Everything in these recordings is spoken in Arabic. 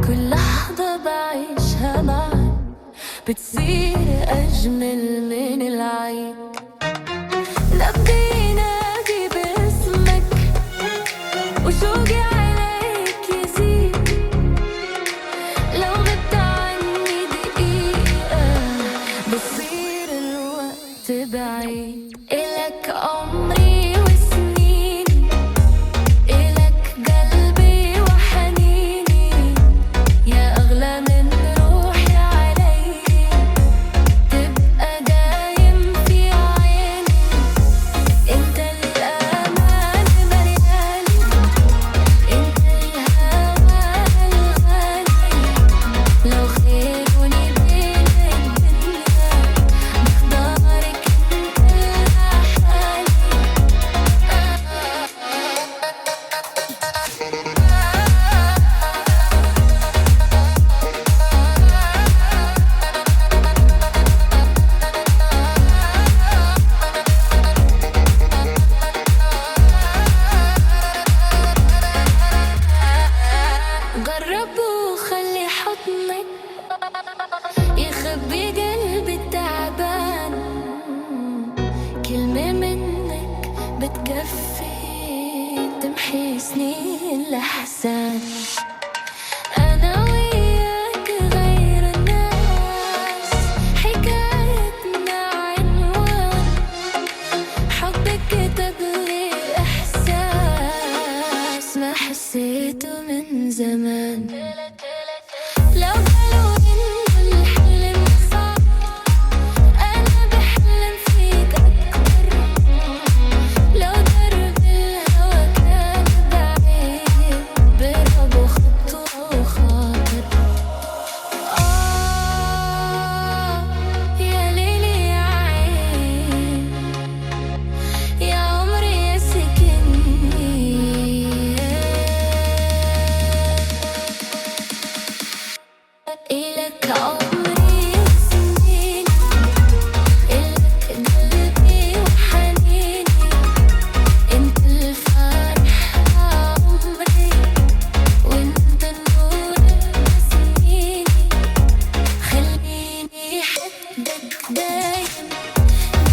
كل لحظة بعيشها معاك بتصير أجمل من العيد. نبضي ينادي باسمك وشوقي عليك يزيد. لو غبت عني دقيقة بصير الوقت بعيد. إلك عمري وسنيني، إلك قلبي وحنيني، يا أغلى من روحي علي. تبقى دايم في عيني، انت الأمان ملياني، انت الهوى الغالي. لو خيروني بين الدنيا بختارك انت لحالي. جرب وخلي حضنك يخبي قلبي التعبان. كلمة منك بتكفي تمحي سنين الأحزان. أنا وياك غير الناس، حكايتنا عنوان حبك كتب لي إحساس ما حسيته من زمان. لو قالوا إنه الحلم صعب أنا بحلم فيك أكتر. لو درب الهوى كان بعيد برب وخطوة وخاطر. يا ليلي يا عين، يا عمري يا سكني. إلك عمري وسنيني، إلك قلبي وحنيني، انت الفرح عمري، وانت النور بسنيني. خليني حدك دايم،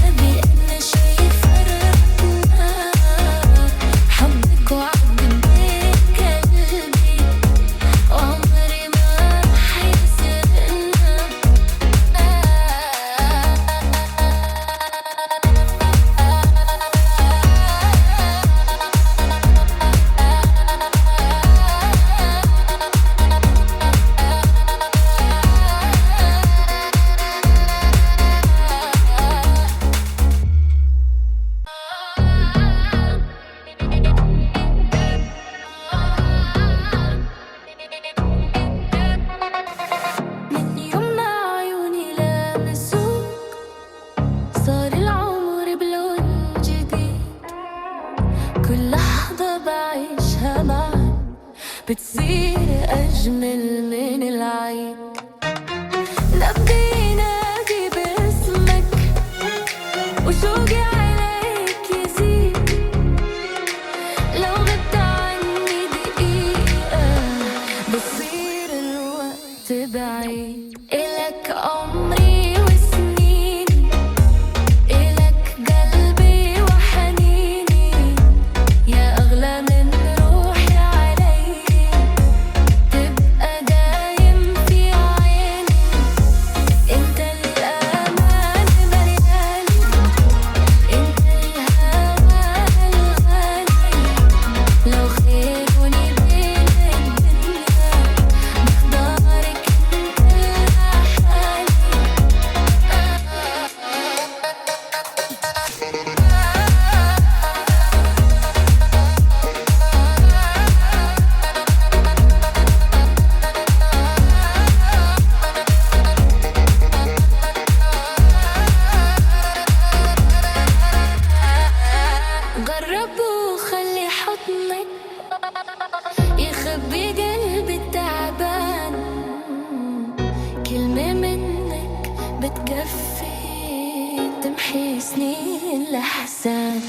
نبي أنا شي فرقنا. حبك وعد بين قلبي، وعمري ما رح يسرقنا. من يومنا عيوني لامسوك صار العمر بلون جديد. كل لحظة بعيشها معاك بتصير أجمل من العيد. نبضي ينادي باسمك وشوقي عليك يزيد. لو غبت عني دقيقة بصير الوقت بعيد. إلك عمري وسنيني، إلك قلبي وحنيني، يا أغلى من روحي علي. تبقى دايم في عيني، انت الأمان ملياني، انت الهوى الغالي. لو خيروني بين الدنيا بختارك انت لحالي. جرب وخلي حضنك يخبي قلبي التعبان. كلمة منك بتكفي تمحي سنين الأحزان.